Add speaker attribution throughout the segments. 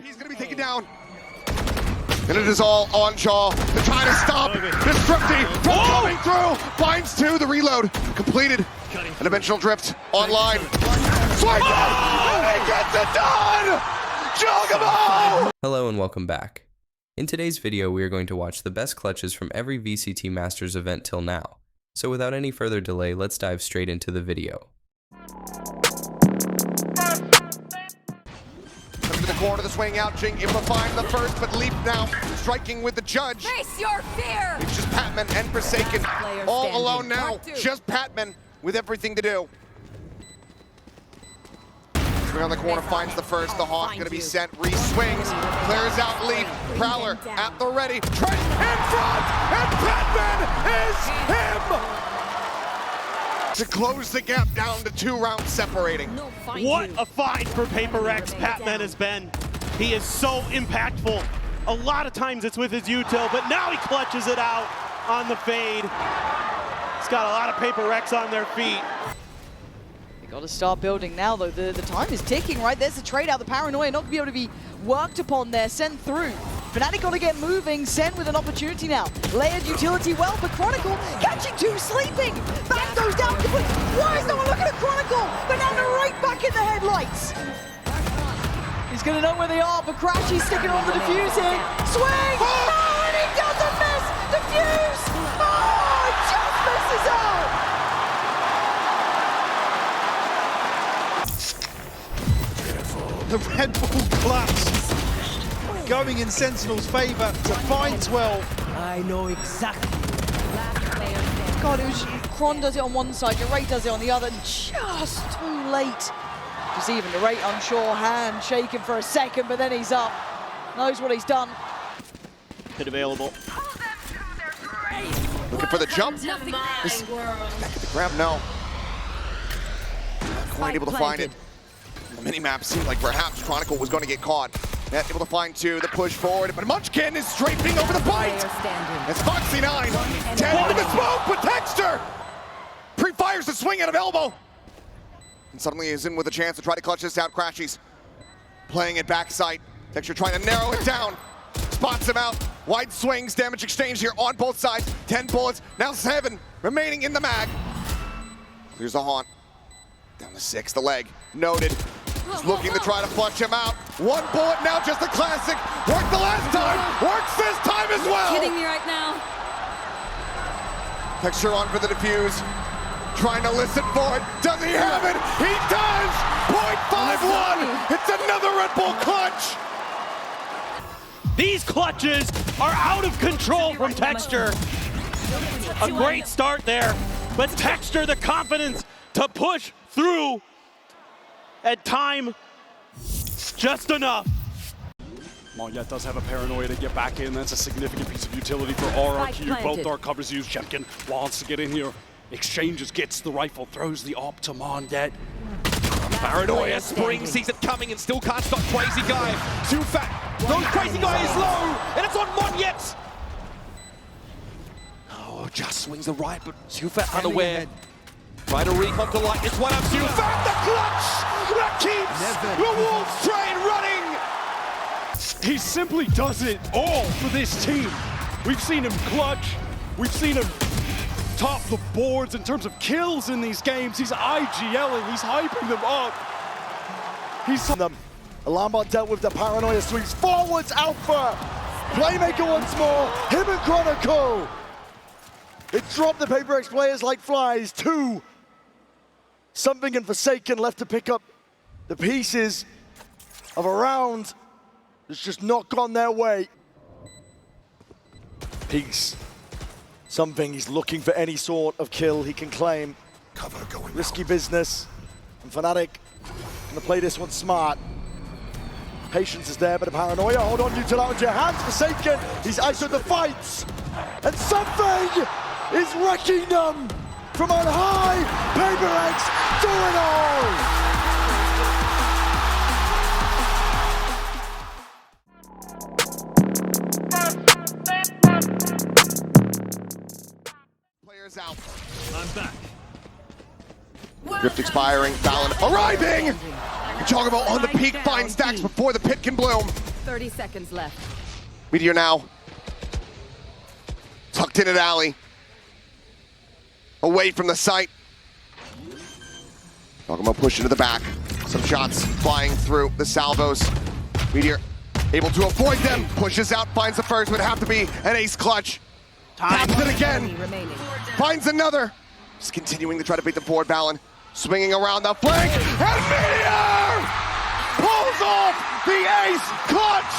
Speaker 1: He's going to be taken down. And it is all on Shaw. They're trying to stop Destructi from coming through. Finds two. The reload completed. An eventual drift online. Swings it! And he gets it done! Jogamo!
Speaker 2: Hello and welcome back. In today's video, we are going to watch the best clutches from every VCT Masters event till now. So without any further delay, let's dive straight into the video.
Speaker 1: To the corner, the swing out, Jing able to find the first, but Leap now striking with the judge.
Speaker 3: Face your fear!
Speaker 1: It's just Patman and Forsaken all alone now. Just Patman with everything to do. Swing on the corner, finds the first. The Hawk going to be sent. Re-swings, clears out Leap. Prowler at the ready. Trent in front, and Patman is him! To close the gap down to 2 rounds separating.
Speaker 4: What a find for Paper Rex Patman has been. He is so impactful. A lot of times it's with his util, but now he clutches it out on the fade. He's got a lot of Paper Rex on their feet.
Speaker 5: They got to start building now, though. The time is ticking, right? There's the trade out. The Paranoia not going to be able to be worked upon there, sent through. Fnatic got to get moving. Sen with an opportunity now. Layered utility well, but Chronicle catching two, sleeping. Back goes down complete. Why is no one looking at Chronicle? Banana right back in the headlights. He's going to know where they are, but Crashy's sticking on the defuse here. Swing! Oh, and he doesn't miss! Defuse! Oh, just misses out!
Speaker 6: The Red Bull clutch going in Sentinel's favor to find 12.
Speaker 7: I know exactly.
Speaker 5: God, it was Kron does it on one side, Ray does it on the other, just too late. Just even Ray unsure, hand shaking for a second, but then he's up. Knows what he's done.
Speaker 4: Hit available.
Speaker 1: Looking for the jump. Back at the grab, no. Not quite able to find it. The mini-map seemed like perhaps Chronicle was going to get caught. Net able to find two, the push forward, but Munchkin is strafing over the bite. It's Foxy9, 10 with the smoke, but Texture pre-fires the swing out of elbow. And suddenly is in with a chance to try to clutch this out. Crashies playing it backside. Texture trying to narrow it down. Spots him out. Wide swings, damage exchange here on both sides. 10 bullets, now 7 remaining in the mag. Clears the haunt. Down to 6, the leg, noted. He's looking to try to flush him out. 1 bullet now, just a classic. Worked the last time, works this time as well.
Speaker 3: Kidding me right now?
Speaker 1: Texture on for the defuse. Trying to listen for it. Does he have it? He does! .51! It's another Red Bull clutch!
Speaker 4: These clutches are out of control from Texture. A great start there, but Texture, the confidence to push through at time just enough.
Speaker 8: Monget does have a Paranoia to get back in. That's a significant piece of utility for RRQ. Both dark covers used. Shemkin wants to get in here. Exchanges, gets the rifle, throws the op to Monget.
Speaker 9: Paranoia, Spring sees it coming and still can't stop Crazy Guy. Too fat. Goes Crazy Guy is low, and it's on Monget. Oh, just swings the right, but Sufat unaware. Try to recon to light this one up. Sufat, the clutch that keeps the Wolves train running.
Speaker 8: He simply does it all for this team. We've seen him clutch. We've seen him top the boards in terms of kills in these games. He's IGLing, he's hyping them up.
Speaker 6: He's them. Alarmbot dealt with the Paranoia, swings forwards, Alpha. Playmaker once more, him and Chronicle. It dropped the Paper X players like flies. 2. Something and Forsaken left to pick up the pieces of a round that's just not gone their way. Peace. Something, he's looking for any sort of kill he can claim.
Speaker 1: Cover going
Speaker 6: Risky business. And Fnatic gonna play this one smart. Patience is there, but a Paranoia. Hold on, util out into your hands. Forsaken, he's ISO'd the fights. And something is wrecking them from on high. Paper X do it
Speaker 1: all. Players out. I'm back. Drift expiring, Valen arriving! Jogamo on the peak, finds stacks before the pit can bloom.
Speaker 3: 30 seconds left.
Speaker 1: Meteor now. Tucked in at alley. Away from the site. Talking about pushing to the back. Some shots flying through the salvos. Meteor able to avoid them. Pushes out, finds the first. Would have to be an ace clutch. Taps it again. Finds another. Just continuing to try to beat the board. Valen swinging around the flank. And Meteor pulls off the ace clutch.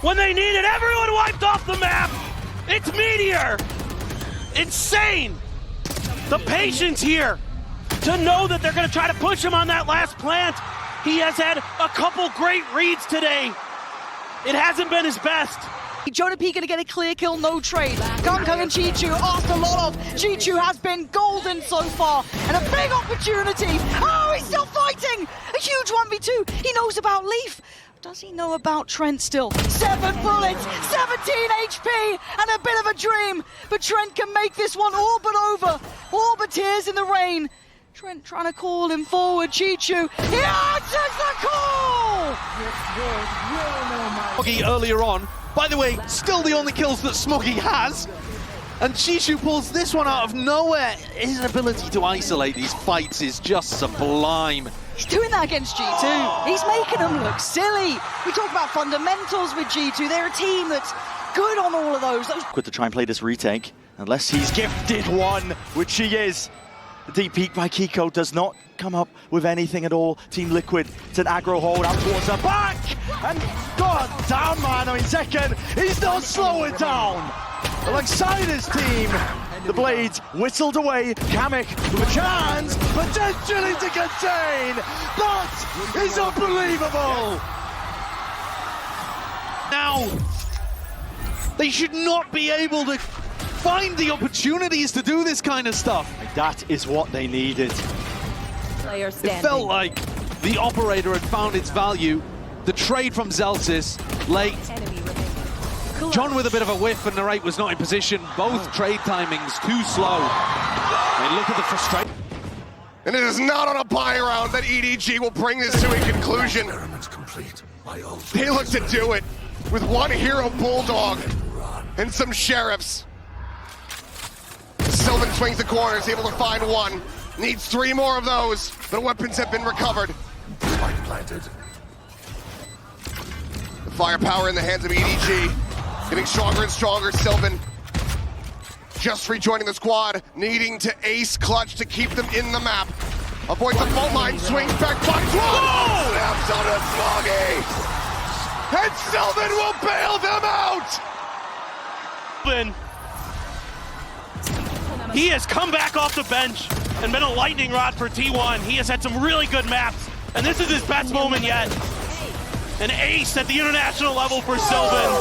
Speaker 4: When they needed everyone wiped off the map, it's Meteor. Insane. The patience here to know that they're going to try to push him on that last plant. He has had a couple great reads today. It hasn't been his best.
Speaker 5: Jonah P gonna get a clear kill, no trade. Gunkung and Chichu asked a lot of. Chichu has been golden so far, and a big opportunity. Oh, he's still fighting! A huge 1v2. He knows about Leaf. Does he know about Trent still? 7 bullets, 17 HP, and a bit of a dream. But Trent can make this one all but over. All but tears in the rain. Trent trying to call him forward. Chichu, he answers the call!
Speaker 9: Smoggy earlier on. By the way, still the only kills that Smoggy has. And Chichu pulls this one out of nowhere. His ability to isolate these fights is just sublime.
Speaker 5: He's doing that against G2. He's making them look silly. We talk about fundamentals with G2. They're a team that's good on all of those.
Speaker 6: Good to try and play this retake, unless he's gifted one, which he is. The deep peek by Kiko does not come up with anything at all. Team Liquid, it's an aggro hold out towards the back. And god damn, man, I mean, second, he's not slowing down. Alongside his team, the blades whistled away. Kamek with a chance, potentially to contain. That is unbelievable.
Speaker 9: Now, they should not be able to find the opportunities to do this kind of stuff.
Speaker 6: That is what they needed.
Speaker 3: Player standing.
Speaker 9: It felt like the operator had found its value. The trade from Zelsis late. John with a bit of a whiff, and Narrate was not in position. Both trade timings too slow. And look at the frustration.
Speaker 1: And it is not on a buy round that EDG will bring this to a conclusion. They look to do it with one hero Bulldog and some sheriffs. Sylvan swings the corner, is able to find one. Needs 3 more of those, but weapons have been recovered. The firepower in the hands of EDG. Getting stronger and stronger. Sylvan just rejoining the squad, needing to ace clutch to keep them in the map. Avoids the fault line, swings back, finds one! Snaps on a Smoggy! And Sylvan will bail them out!
Speaker 4: He has come back off the bench and been a lightning rod for T1. He has had some really good maps, and this is his best moment yet. An ace at the international level for Sylvan.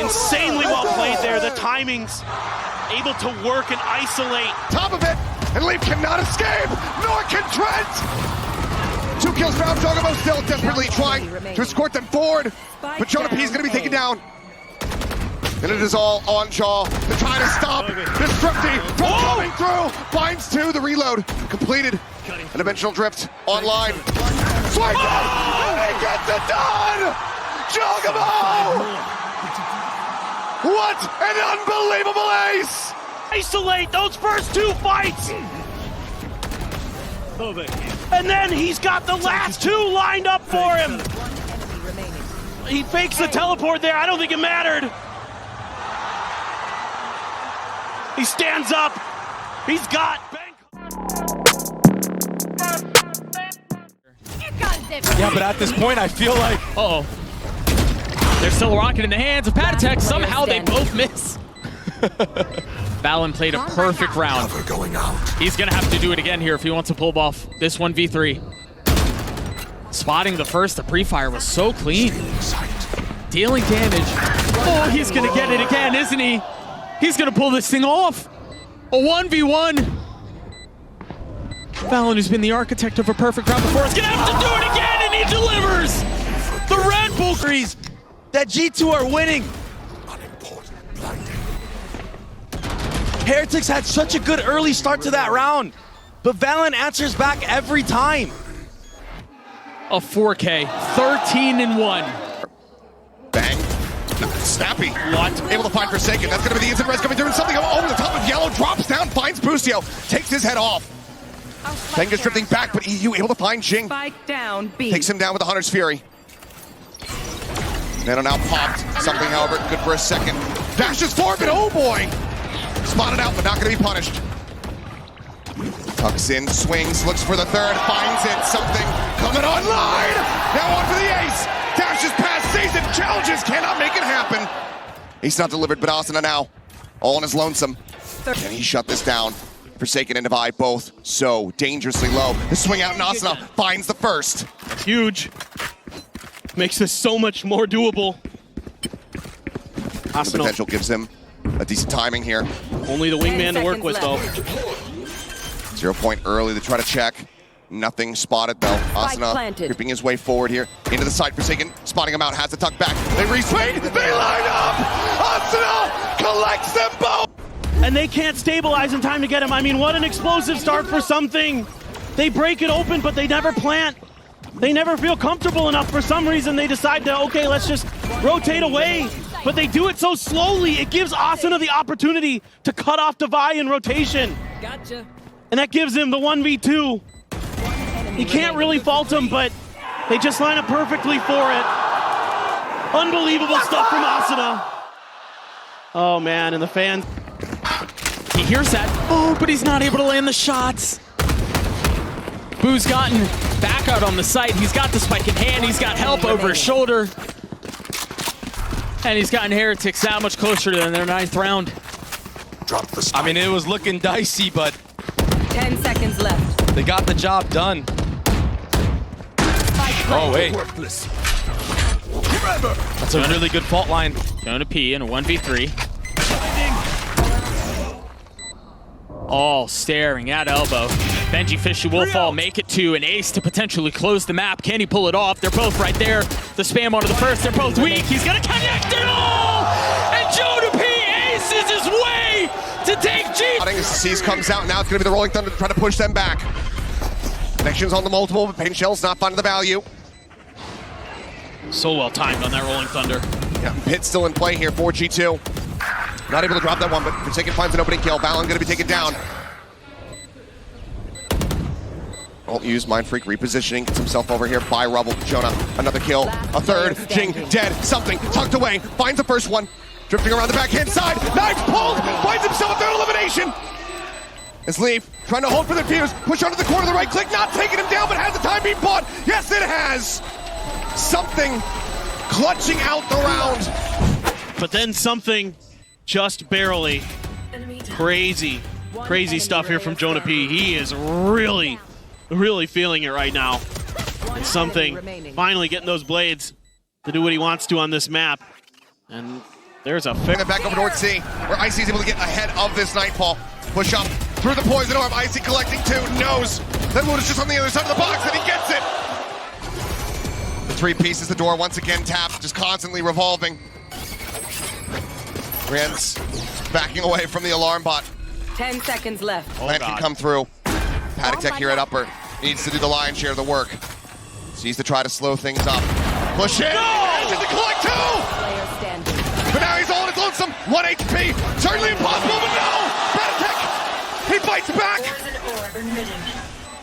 Speaker 4: Insanely well played there. The timings able to work and isolate.
Speaker 1: Top of it, and Leaf cannot escape, nor can Trent! 2 kills found, Jogamo still desperately trying to escort them forward, but Jonah P is going to be taken down. And it is all on Jaw. They're trying to stop Destructi from coming through. Finds 2, the reload completed. An dimensional drift online. Swipe and he gets it done! Jogamo! What an unbelievable ace!
Speaker 4: Isolate those first 2 fights! And then he's got the last 2 lined up for him! He fakes the teleport there, I don't think it mattered. He stands up. He's got bank.
Speaker 7: Yeah, but at this point, I feel like... Uh-oh. There's still a rocket in the hands of Patatek. Somehow they both miss. Valen played a perfect round. He's going to have to do it again here if he wants to pull off this 1v3. Spotting the first, the pre-fire was so clean. Dealing damage. Oh, he's going to get it again, isn't he? He's going to pull this thing off. A 1v1. Valen, who's been the architect of a perfect round before, is going to have to do it again, and he delivers. The Red Bull Crease
Speaker 6: That G2 are winning. Heretics had such a good early start to that round, but Valen answers back every time.
Speaker 7: a 4K, 13-1.
Speaker 1: Bang. Snappy.
Speaker 7: What?
Speaker 1: Able to find Forsaken. That's going to be the instant res coming through. And something over the top of Yellow. Drops down, finds Bustio. Takes his head off. Benga's drifting back, but EU able to find Jing.
Speaker 3: Spike down, B.
Speaker 1: Takes him down with the Hunter's Fury. Nano now popped. Something, however, good for a second. Dashes forward, but oh boy! Spotted out, but not going to be punished. Tucks in, swings, looks for the third, finds it. Something coming online! Now on for the ace! Dashes past season, challenges, cannot make it happen. He's not delivered, but Asuna now, all on his lonesome. And he shut this down. Forsaken and Divide both so dangerously low. The swing out, and Asuna finds the first.
Speaker 4: That's huge. Makes this so much more doable.
Speaker 1: The potential gives him a decent timing here.
Speaker 4: Only the wingman to work with, though.
Speaker 1: 0 point early to try to check. Nothing spotted, though. Asuna creeping his way forward here. Into the side, Forsaken, spotting him out, has to tuck back. They reswing, they line up! Asuna collects them both!
Speaker 4: And they can't stabilize in time to get him. I mean, what an explosive start for something. They break it open, but they never plant. They never feel comfortable enough. For some reason, they decide to, okay, let's just rotate away. But they do it so slowly, it gives Asuna the opportunity to cut off Divide in rotation.
Speaker 3: Gotcha.
Speaker 4: And that gives him the 1v2. You can't really fault them, but they just line up perfectly for it. Unbelievable stuff from Asuna. Oh man, and the fans.
Speaker 7: He hears that. Oh, but he's not able to land the shots. Boo's gotten back out on the site. He's got the spike in hand. He's got help over his shoulder. And he's gotten Heretics that much closer to their 9th round.
Speaker 10: Drop the spike. I mean, it was looking dicey, but
Speaker 3: 10 seconds left.
Speaker 10: they got the job done. Oh, wait. That's a really good fault line.
Speaker 7: Going to P in a 1v3. All staring at elbow. Benji Fishy will fall, make it to an ace to potentially close the map. Can he pull it off? They're both right there. The spam onto the first, they're both weak. He's gonna connect it all! And Joe P aces his way to take G.
Speaker 1: Seize comes out, now it's gonna be the Rolling Thunder to try to push them back. Connections on the multiple, but Pain Shell's not finding the value.
Speaker 4: So well timed on that Rolling Thunder.
Speaker 1: Yeah, Pit still in play here for G2. Not able to drop that one, but Forsaken finds an opening kill. Valon gonna be taken down. Won't use Mind Freak repositioning, gets himself over here by Rubble. Jonah, another kill, a third. Jing, dead, something, tucked away, finds the first one. Drifting around the backhand side, knives pulled, finds himself a third elimination. As Leaf trying to hold for the fuse, push under the corner, the right click, not taking him down, but has the time being bought. Yes, it has. Something clutching out the round.
Speaker 4: But then something just barely. Crazy stuff here from Jonah P. He is really feeling it right now. And something finally getting those blades to do what he wants to on this map. And there's a fair.
Speaker 1: Back over towards C, where Icy's able to get ahead of this Nightfall. Push up through the poison orb. Icy collecting two, knows that Wood is just on the other side of the box, and he gets it. The 3 pieces, the door once again tapped, just constantly revolving. Rand's backing away from the alarm bot.
Speaker 3: 10 seconds left.
Speaker 1: Plant can come through. Paddock Tech here at Upper needs to do the lion's share of the work. Sees to try to slow things up. Push in! Manages to collect 2!
Speaker 3: Player standing.
Speaker 1: But now he's all on his lonesome. 1 HP. Certainly impossible, but no! Paddock Tech! He bites back!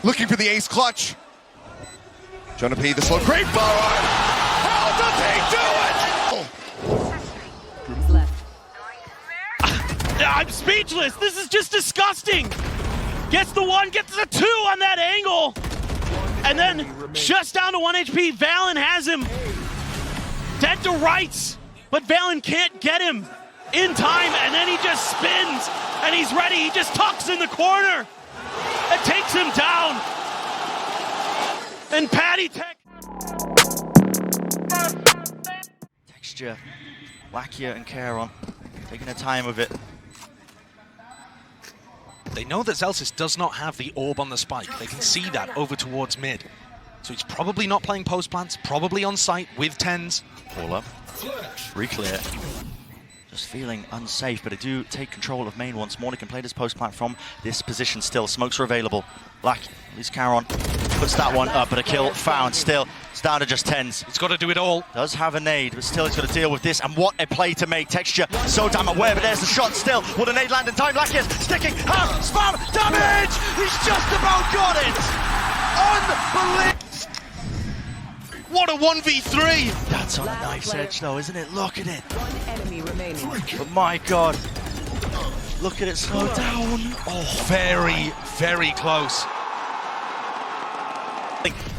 Speaker 1: Looking for the ace clutch. Jonah P, the slow creep forward! How does he do it?
Speaker 3: Left.
Speaker 4: I'm speechless. This is just disgusting. Gets the 1, gets the 2 on that angle. And then just down to 1 HP. Valon has him dead to rights. But Valon can't get him in time. And then he just spins. And he's ready. He just tucks in the corner. And takes him down. And Paddy Tech.
Speaker 11: Texture, Lakia and Charon taking their time with it.
Speaker 9: They know that Zelsis does not have the orb on the spike. They can see that over towards mid. So he's probably not playing post plants, probably on site with 10s.
Speaker 11: All up. Re-clear. Just feeling unsafe, but they do take control of main once more. They can play this post plant from this position still. Smokes are available. Black is Charon. Puts that one up, but a kill found still. It's down to just 10s.
Speaker 9: He's got to do it all.
Speaker 11: Does have a nade, but still he's got to deal with this. And what a play to make. Texture so damn aware, but there's the shot still. Will the nade land in time? Lakias sticking, half, spam, damage! He's just about got it! Unbelievable!
Speaker 9: What a 1v3!
Speaker 11: That's on a knife's edge though, isn't it? Look at it.
Speaker 3: One enemy remaining.
Speaker 11: But my God. Look at it slow down.
Speaker 9: Oh, very, very close.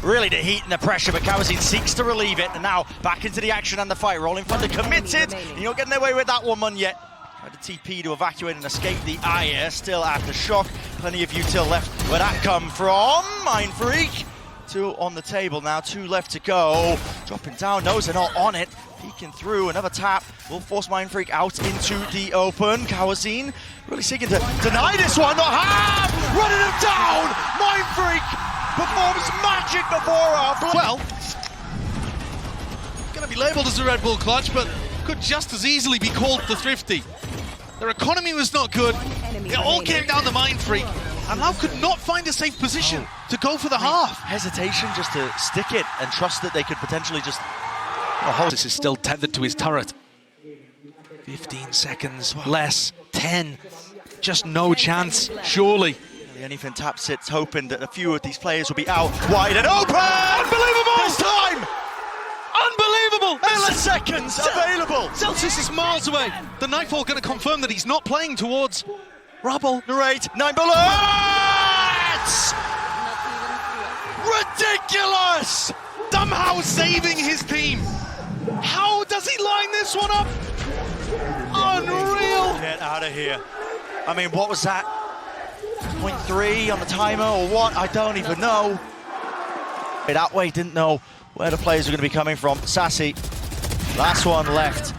Speaker 11: Really the heat and the pressure, but Kawazin seeks to relieve it, and now back into the action and the fight. Rolling Thunder committed. You're not getting away with that one, man, yet. Tried to TP to evacuate and escape the ire, still after shock. Plenty of util left. Where that come from? Mind Freak. 2 on the table now, 2 left to go. Dropping down, knows they're not on it. Peeking through, another tap will force Mind Freak out into the open. Kawazin really seeking to deny this one, not half! Running him down! Mind Freak performs magic before our
Speaker 9: Well, going to be labelled as a Red Bull clutch, but could just as easily be called the Thrifty. Their economy was not good. It all came down to Mind Freak, and Lau could not find a safe position to go for the half.
Speaker 11: Hesitation just to stick it and trust that they could potentially just...
Speaker 9: This is still tethered to his turret. 15 seconds less, 10. Just no chance, surely.
Speaker 11: Anything tap sits, hoping that a few of these players will be out wide and open! Unbelievable! This time!
Speaker 9: Unbelievable!
Speaker 11: Milliseconds available!
Speaker 9: Celsius is miles away. The Nightfall going to confirm that he's not playing towards Rubble.
Speaker 11: Narrate, 9 bullets! Ridiculous!
Speaker 9: Somehow saving his team. How does he line this one up? Unreal!
Speaker 11: Get out of here. I mean, what was that? 0.3 on the timer or what? I don't even know. That way, didn't know where the players were going to be coming from. Sassy, last one left.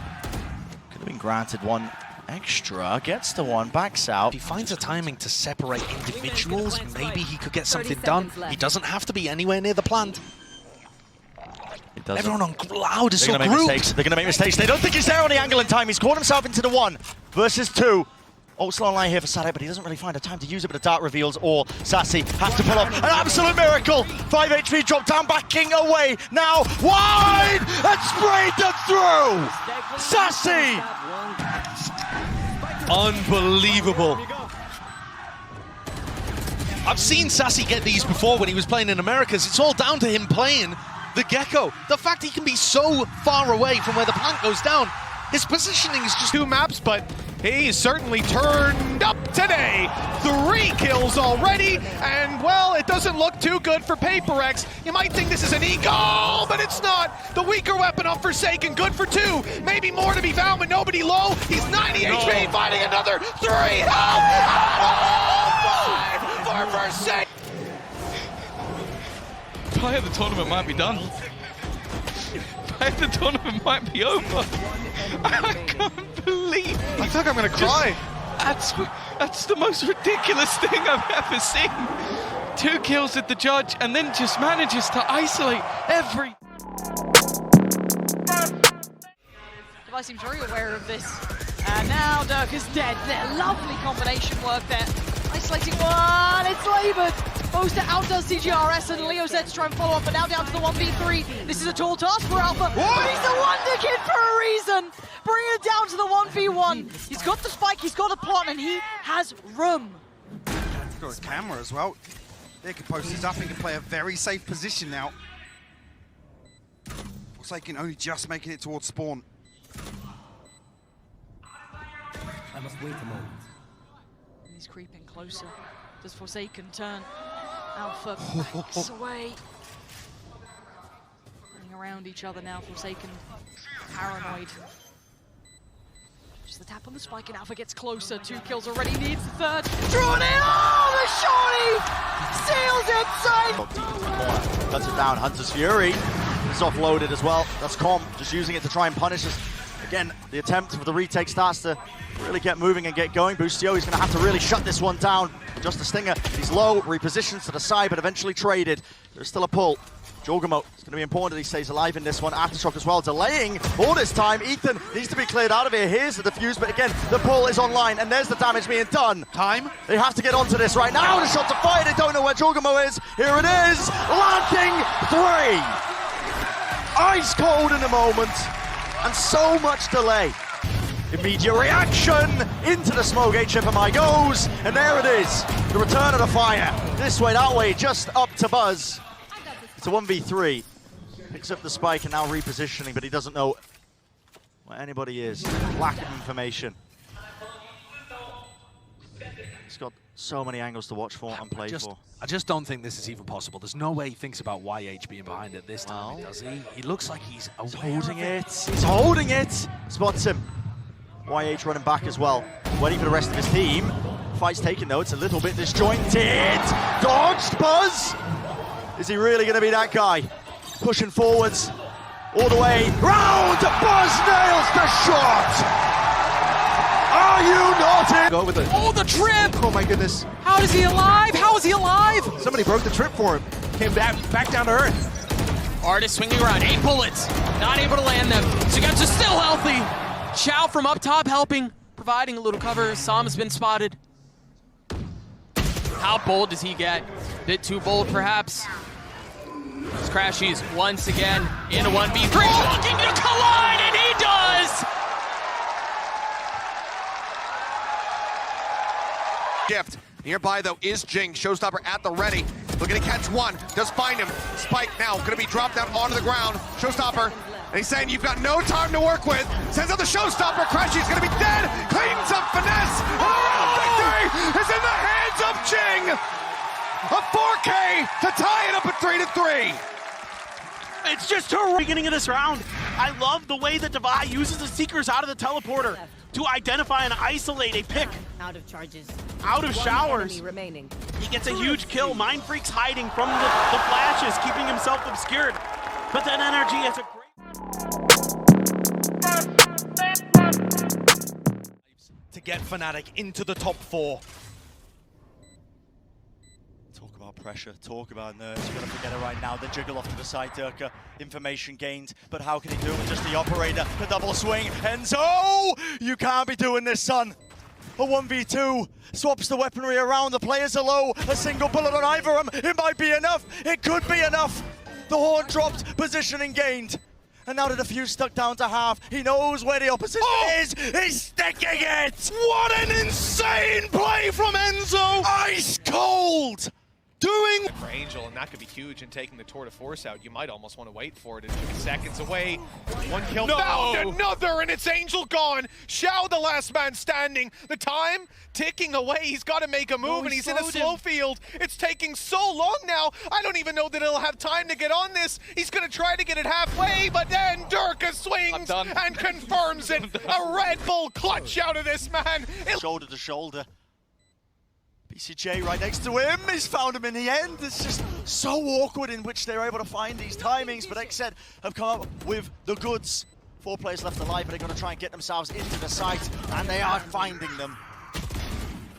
Speaker 11: Could have been granted one extra. Gets the one, backs out.
Speaker 9: If he finds a timing to separate individuals, maybe he could get something done. He doesn't have to be anywhere near the plant. Everyone on Cloud is so grouped.
Speaker 11: They're going to make mistakes. They don't think he's there on the angle in time. He's caught himself into the 1 versus 2. Oh, slow line here for Sadek, but he doesn't really find a time to use it, but the dart reveals all. Sassy has to pull off an absolute miracle. 5 HP drop down, backing away. Now wide and sprayed them through. Sassy.
Speaker 9: Unbelievable. I've seen Sassy get these before when he was playing in Americas. It's all down to him playing the Gecko. The fact he can be so far away from where the plant goes down, his positioning is just
Speaker 12: 2 maps, but he's certainly turned up today. 3 kills already, and well, it doesn't look too good for PaperX. You might think this is an eagle, but it's not. The weaker weapon of Forsaken, good for 2. Maybe more to be found, but nobody low. He's 90 HP, finding another 3. Help! 5 for Forsaken.
Speaker 10: Player of the tournament might be done. Player of the tournament might be over. I can't believe.
Speaker 12: I feel like I'm gonna cry.
Speaker 10: That's the most ridiculous thing I've ever seen. 2 kills at the judge and then just manages to isolate every...
Speaker 5: Device seems very aware of this. And now Dirk is dead. Their lovely combination work there. Isolating one, it's laboured. Boaster outdoes TGRS and Leo Zed to try and follow up, but now down to the 1v3. This is a tall task for Alpha, but he's a wonder kid for a reason. Bring it down to the 1v1. He's got the spike, he's got the plot, and he has room.
Speaker 13: He's got his camera as well. They can post this up and can play a very safe position now. Forsaken only just making it towards spawn.
Speaker 14: I must wait a moment.
Speaker 5: He's creeping closer. Does Forsaken turn? Alpha backs away. Running around each other now, Forsaken paranoid. Just the tap on the spike and Alpha gets closer. 2 kills already, needs the 3rd. Drawn in! Oh, the shorty! Seals inside!
Speaker 11: Cuts it down, Hunter's Fury. It's offloaded as well. That's Com just using it to try and punish us. Again, the attempt for the retake starts to really get moving and get going. Boostio, he's going to have to really shut this one down. Just a stinger. He's low, repositions to the side, but eventually traded. There's still a pull. Jorgamo, it's going to be important that he stays alive in this one. Aftershock as well, delaying all this time. Ethan needs to be cleared out of here. Here's the defuse, but again, the pull is online, and there's the damage being done.
Speaker 12: Time.
Speaker 11: They have to get onto this right now. The shots are fired. They don't know where Jorgamo is. Here it is. Landing 3. Ice cold in a moment, and so much delay. Immediate reaction into the smoke. HFMI goes, and there it is. The return of the fire. This way, that way, just up to Buzz. It's a 1v3. Picks up the spike and now repositioning, but he doesn't know where anybody is. Lack of information. He's got so many angles to watch for and play for.
Speaker 9: I just don't think this is even possible. There's no way he thinks about YH being behind it this time, does he? He looks like he's
Speaker 11: holding it. He's holding it. Spots him. YH running back as well. Waiting for the rest of his team. Fight's taken though. It's a little bit disjointed. Dodged Buzz. Is he really going to be that guy? Pushing forwards all the way round. Buzz nails the shot. Are you not in?
Speaker 12: Go with it.
Speaker 7: Oh, the trip!
Speaker 12: Oh my goodness.
Speaker 7: How is he alive? How is he alive?
Speaker 12: Somebody broke the trip for him. Came back down to earth.
Speaker 7: Artist swinging around, 8 bullets, not able to land them. Sugetsu still healthy. Chow from up top helping, providing a little cover. Sam has been spotted. How bold does he get? Bit too bold, perhaps. Crashies once again in a 1v3, looking to collide, and he does!
Speaker 1: Gift. Nearby, though, is Jing. Showstopper at the ready. Looking to catch one. Does find him. Spike now. Going to be dropped down onto the ground. Showstopper. And he's saying, you've got no time to work with. Sends out the Showstopper. Crashy's going to be dead. Cleans up Finesse. And the round victory is in the hands of Jing. A 4K to tie it up at 3-3.
Speaker 4: It's just her beginning of this round. I love the way that Devi uses the Seekers out of the teleporter to identify and isolate a pick.
Speaker 3: Out of charges.
Speaker 4: Out of showers.
Speaker 3: Remaining.
Speaker 4: He gets a huge kill. Mind Freak's hiding from the flashes, keeping himself obscured. But that energy is a great...
Speaker 11: To get Fnatic into the top 4. Talk about pressure, talk about nerves. You're gonna forget it right now. The jiggle off to the side, Durka. Information gained, but how can he do it with just the operator? The double swing, Enzo! You can't be doing this, son. A 1v2, swaps the weaponry around, the players are low. A single bullet on either of them, it might be enough. It could be enough. The horn dropped, positioning gained. And now the defuse stuck down to half. He knows where the opposition is. He's sticking it! What an insane play from Enzo! Ice cold! Doing
Speaker 12: for Angel, and that could be huge in taking the tour de force out. You might almost want to wait for it. It's 2 seconds away. One kill. Found another, and it's Angel gone. Xiao, the last man standing. The time ticking away. He's got to make a move, and he's in a slow field. It's taking so long now. I don't even know that he'll have time to get on this. He's going to try to get it halfway, but then Durka swings and confirms it. A Red Bull clutch out of this man.
Speaker 11: Shoulder to shoulder. BCJ right next to him. He's found him in the end. It's just so awkward in which they're able to find these timings. But XZ have come up with the goods. 4 players left alive, but they're going to try and get themselves into the site, and they are finding them.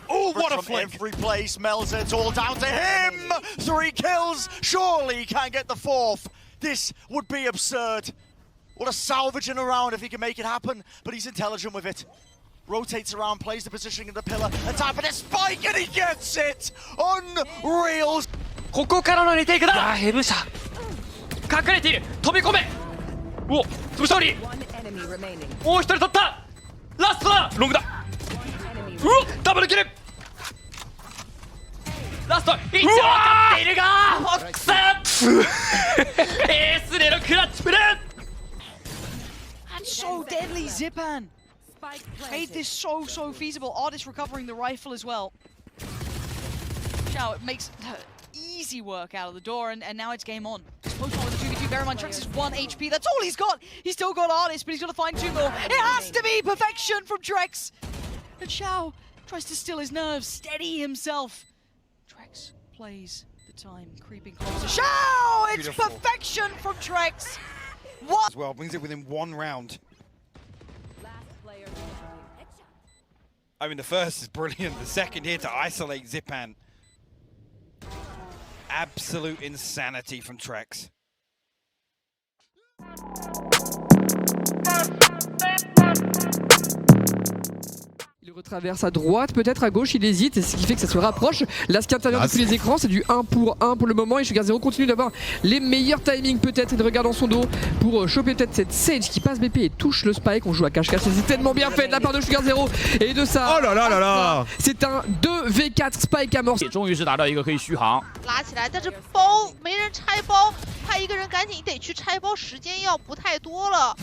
Speaker 12: Oh, what a
Speaker 11: from
Speaker 12: flick!
Speaker 11: Every place, Melza, it's all down to him. 3 kills. Surely he can't get the 4th. This would be absurd. What a salvaging around if he can make it happen, but he's intelligent with it. Rotates around, plays the positioning of the pillar, and top of the spike, and he gets it! Unreal!
Speaker 7: ここからのリテイクだ。ヘブさ。隠れている。飛び込め。お、潰し通り。もう一人取った。ラストだ。ロングだ。うお、ダブルキル。ラスト。一応分かっているが、フォックス。エースでのクラッチプレー。
Speaker 5: And so deadly, Zipan. Made this so feasible. Artist recovering the rifle as well. Xiao, it makes easy work out of the door, and now it's game on. Exposure with the 2v2. Bear in mind, Trex is 1 HP. That's all he's got. He's still got Artist, but he's got to find 2 more. It has to be perfection from Trex. And Xiao tries to still his nerves, steady himself. Trex plays the time, creeping closer. Xiao! It's perfection from Trex. What?
Speaker 13: As well, brings it within 1 round. I mean, the first is brilliant. The second here to isolate Zipan. Absolute insanity from Trex.
Speaker 15: Il retraverse à droite, peut-être à gauche, il hésite, et ce qui fait que ça se rapproche. Là, ce qui intervient depuis les écrans, c'est du 1 pour 1 pour le moment. Et Sugar Zero continue d'avoir les meilleurs timings peut-être, et de regarder dans son dos pour choper peut-être cette Sage qui passe BP et touche le spike. On joue à cache-cache, c'est tellement bien fait de la part de Sugar Zero. Et de ça,
Speaker 12: oh là là là là,
Speaker 15: c'est un 2v4 spike à mort.
Speaker 7: 终于是达到一个可以续航。
Speaker 16: 拉起来，但是包没人拆包，他一个人赶紧得去拆包，时间要不太多了。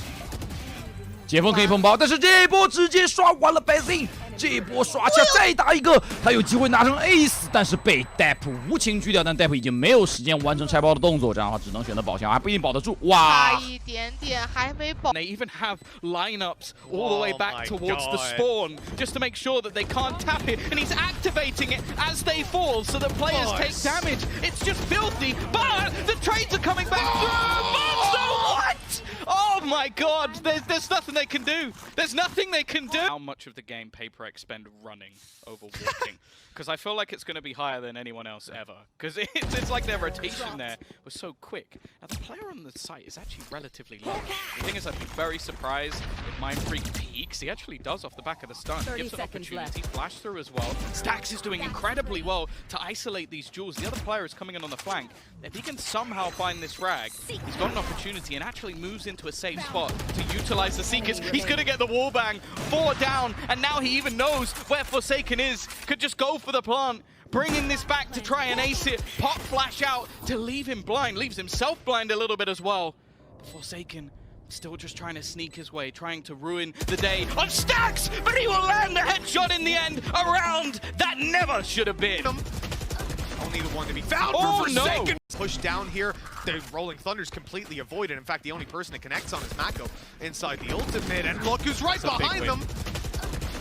Speaker 7: 解封可以封包，但是这一波直接刷完了 Basin， 这一波刷下再打一个，他有机会拿成 ace， 但是被 Depp 无情拒掉，但 Depp 已经没有时间完成拆包的动作，这样的话只能选择保箱，还不一定保得住。哇！
Speaker 16: 差一点点，还没保。
Speaker 10: They even have lineups all the way back towards the spawn just to make sure that they can't tap it, and he's activating it as they fall so that players take damage. It's just filthy, but the trades are coming back through. Monster, what? Oh my god, there's nothing they can do. There's nothing they can do. How much of the game PaperX spend running over walking? Because I feel like it's going to be higher than anyone else ever. Because it's like their rotation there was so quick. Now the player on the site is actually relatively low. The thing is, I'd be very surprised if Mindfreak peaks. He actually does off the back of the stun. Gives an opportunity, flash through as well. Stax is doing incredibly well to isolate these jewels. The other player is coming in on the flank. If he can somehow find this frag, he's got an opportunity and actually moves into a safe spot to utilize the Seekers. He's going to get the wallbang, 4 down, and now he even knows where Forsaken is. Could just go for the plant, bringing this back to try and ace it. Pop flash out to leave him blind, leaves himself blind a little bit as well. But Forsaken still just trying to sneak his way, trying to ruin the day of Stax, but he will land the headshot in the end, around that never should have been.
Speaker 12: Only the one to be found for Forsaken. No. Push down here. The Rolling Thunder's completely avoided. In fact, the only person that connects on is Mako inside the ultimate. And look who's right behind them.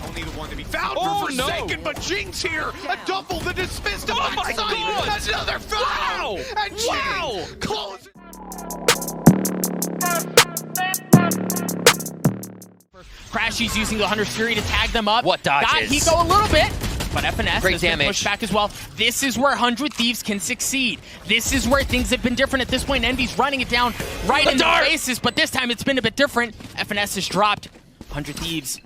Speaker 12: Only the one to be found for Forsaken, but Jing's here. A double, the dismissed.
Speaker 10: Oh my god!
Speaker 12: Another foul!
Speaker 10: Wow!
Speaker 12: And Jing closes.
Speaker 7: Crashy's using the 100 Fury to tag them up.
Speaker 11: What dodges?
Speaker 7: Got Hiko a little bit, but FNS
Speaker 11: Great
Speaker 7: has been
Speaker 11: damage.
Speaker 7: pushed back as well. This is where 100 Thieves can succeed. This is where things have been different at this point. Envy's running it down right in their faces, but this time it's been a bit different. FNS has dropped. 100 Thieves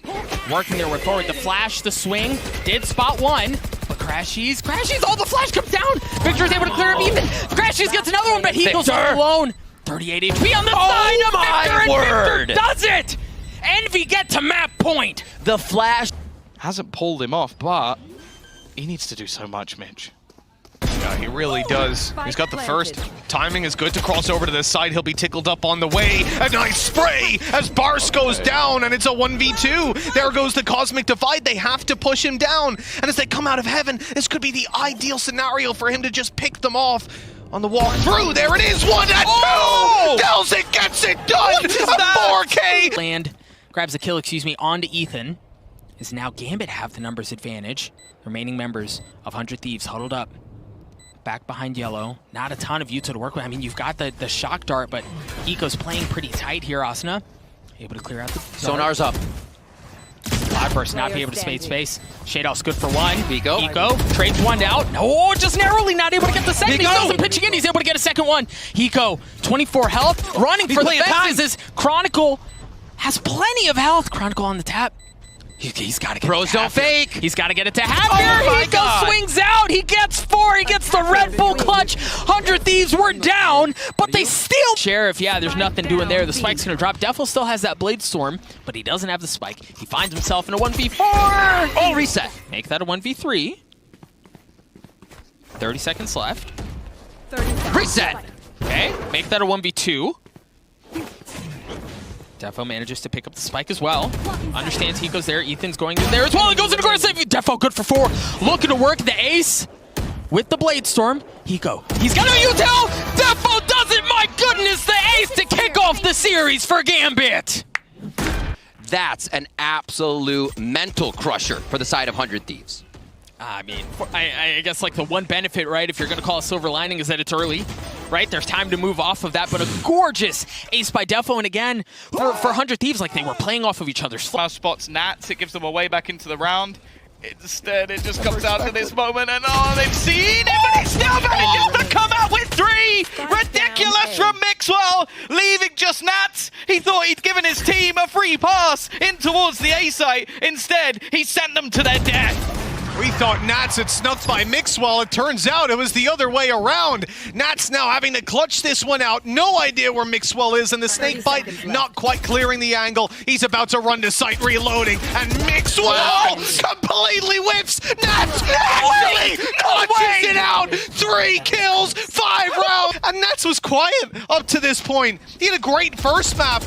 Speaker 7: working their way forward. The flash, the swing, did spot one, but Crashy's, oh, the flash comes down! Victor's able to clear him even. Crashy's gets another one, but he goes all alone. 38 HP on the side of Victor, and Victor does it! Envy get to map point.
Speaker 11: The flash
Speaker 10: hasn't pulled him off, but he needs to do so much, Mitch.
Speaker 12: Yeah, he really does. He's got the first. Timing is good to cross over to this side. He'll be tickled up on the way. A nice spray as Bars goes down, and it's a 1v2. There goes the Cosmic Divide. They have to push him down. And as they come out of heaven, this could be the ideal scenario for him to just pick them off. On the walk through, there it is, 1 and 2! Dells it, gets it done! A 4K!
Speaker 7: Land grabs the kill, onto Ethan. Is now Gambit have the numbers advantage. The remaining members of 100 Thieves huddled up. Back behind Yellow. Not a ton of Yuta to work with. I mean, you've got the shock dart, but Hiko's playing pretty tight here, Asuna. Able to clear out the dart.
Speaker 11: Sonar's up.
Speaker 7: Cloudburst not be able to spade space. Shadows good for one. Hiko trades one out. Oh, just narrowly not able to get the second. He doesn't pitching in. He's able to get a second one. Hiko, 24 health. Running for the fences as Chronicle has plenty of health. Chronicle on the tap. He's got to get
Speaker 11: Pros don't fake.
Speaker 7: He's got to get it to Hatfield. Hiko swings out. He gets 4. He gets the Red Bull clutch. 100 Thieves were down, but they still... Sheriff, yeah, there's nothing doing there. The spike's going to drop. Defo still has that Blade Storm, but he doesn't have the spike. He finds himself in a 1v4. Oh, reset. Make that a 1v3. 30 seconds left. Reset. Okay, make that a 1v2. Defo manages to pick up the spike as well. Understands Hiko's there. Ethan's going in there as well. And goes into aggressive. Defo good for 4. Looking to work the ace with the Blade Storm. Hiko. He's got a util. Defo does it. My goodness, the ace to kick off the series for Gambit.
Speaker 11: That's an absolute mental crusher for the side of 100 Thieves.
Speaker 7: I mean, I guess like the one benefit, right, if you're going to call a silver lining, is that it's early, right? There's time to move off of that, but a gorgeous ace by Defo, and again, for 100 Thieves, like they were playing off of each other's
Speaker 10: Flash spots Nats, it gives them a way back into the round. Instead, it just comes down to this moment, and oh, they've seen it, but he still manages to come out with 3! Ridiculous from Mixwell, leaving just Nats He thought he'd given his team a free pass in towards the A site. Instead, he sent them to their death.
Speaker 12: We thought Nats had snuffed by Mixwell. It turns out it was the other way around. Nats now having to clutch this one out. No idea where Mixwell is, and the snake bite not quite clearing the angle. He's about to run to site, reloading, and Mixwell completely whiffs. Nats really punches it out. 3 kills, 5 rounds, and Nats was quiet up to this point. He had a great first map.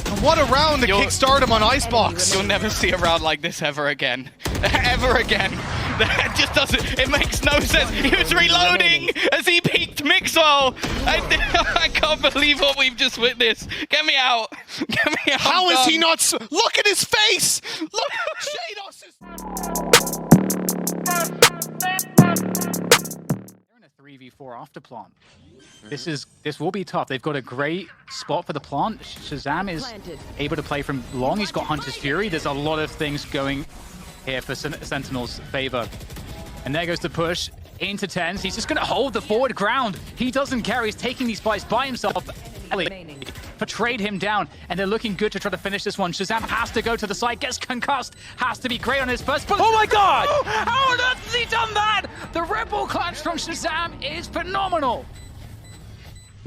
Speaker 12: And what a round to kickstart him on Icebox.
Speaker 10: You'll never see a round like this ever again. Ever again. That just doesn't, it makes no sense. He was reloading as he peeked Mixwell. I can't believe what we've just witnessed. Get me out. Get me out.
Speaker 12: How is he not? Look at his face. Look at
Speaker 17: They're in a 3v4 after plant. This will be tough. They've got a great spot for the plant. Shazam is able to play from long. He's got Hunter's Fury. There's a lot of things going here for Sentinel's favor. And there goes the push into TenZ. He's just going to hold the forward ground. He doesn't care. He's taking these fights by himself. Ellie portrayed him down, and they're looking good to try to finish this one. Shazam has to go to the side, gets concussed, has to be great on his first push.
Speaker 7: Oh my god!
Speaker 17: How on earth has he done that? The Red Bull clutch from Shazam is phenomenal.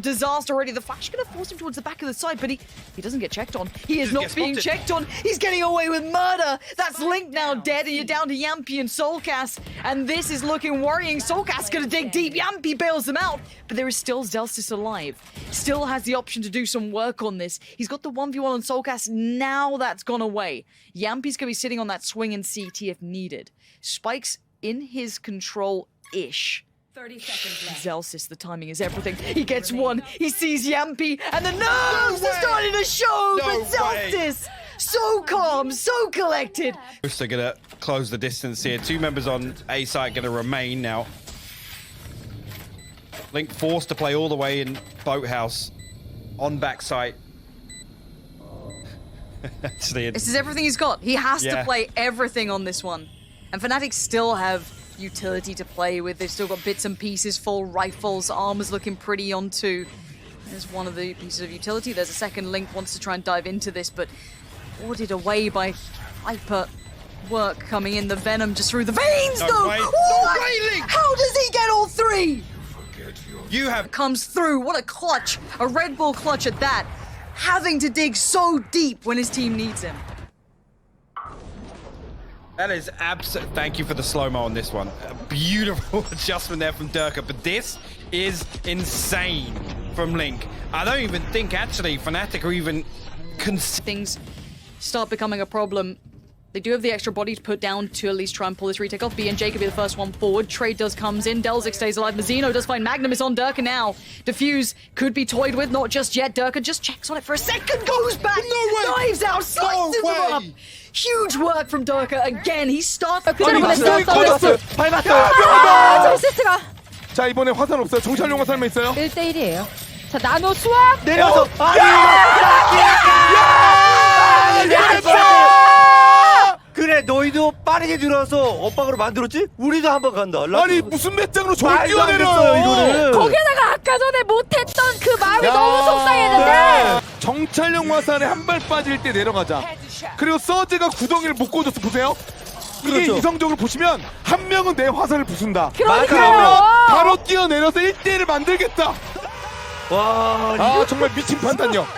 Speaker 5: Disaster already. The Flash going to force him towards the back of the side, but he doesn't get checked on. He is not being checked on. He's getting away with murder. That's Link now dead, and you're down to Yampy and Soulcast, and this is looking worrying. Soulcast going to dig deep. Yampy bails them out, but there is still zeldawtf alive. Still has the option to do some work on this. He's got the 1v1 on Soulcast. Now that's gone away. Yampy's going to be sitting on that swing in CT if needed. Spike's in his control-ish.
Speaker 3: 30 seconds left.
Speaker 5: zeldawtf, the timing is everything. He gets one, he sees Yampy, and the nerves are starting to show, but zeldawtf, so calm, so collected.
Speaker 18: They're gonna close the distance here. 2 members on A site gonna remain now. Link forced to play all the way in Boathouse on back site.
Speaker 5: This is everything he's got. He has to play everything on this one. And Fnatic still have utility to play with. They've still got bits and pieces, full rifles, armor's looking pretty on 2. There's one of the pieces of utility. There's a second. Link wants to try and dive into this, but ordered away by Hyper. Work coming in, the venom just through the veins, though! How does he get all 3?
Speaker 18: You have
Speaker 5: comes through. What a clutch. A Red Bull clutch at that. Having to dig so deep when his team needs him.
Speaker 18: That is absolute. Thank you for the slow-mo on this one. A beautiful adjustment there from Durka, but this is insane from Link. I don't even think actually Fnatic are even
Speaker 5: things start becoming a problem. They do have the extra body to put down to at least try and pull this retake off. BNJ could be the first one forward. Trade comes in. Delzik stays alive. Mazzino does find Magnum is on Durka now. Diffuse could be toyed with, not just yet. Durka just checks on it for a second, goes back, dives out, slices them up. Huge work from Durka again. He starts.
Speaker 19: 자, 이번에 화살 없어요. 정찰용 화살만 있어요.
Speaker 20: 1대1이에요. 자, 나노 수학
Speaker 19: 내려서.
Speaker 21: 그래, 너희도 빠르게 들어서 엇박으로 만들었지? 우리도 한번 간다.
Speaker 19: 아니, 무슨 맷장으로 저기 뛰어내려요, 이거는.
Speaker 20: 거기다가 아까 전에 못했던 그 마음이 너무 속상했는데.
Speaker 19: 정찰용 화살에 한 발 빠질 때 내려가자. 그리고 서즈가 구덩이를 못 꽂았어, 보세요. 이게 이성적으로 보시면 한 명은 내 화살을 부순다.
Speaker 20: 그러니까요.
Speaker 19: 바로 뛰어내려서 1대1을 만들겠다.
Speaker 21: 와,
Speaker 19: 아, 정말 미친 판단력.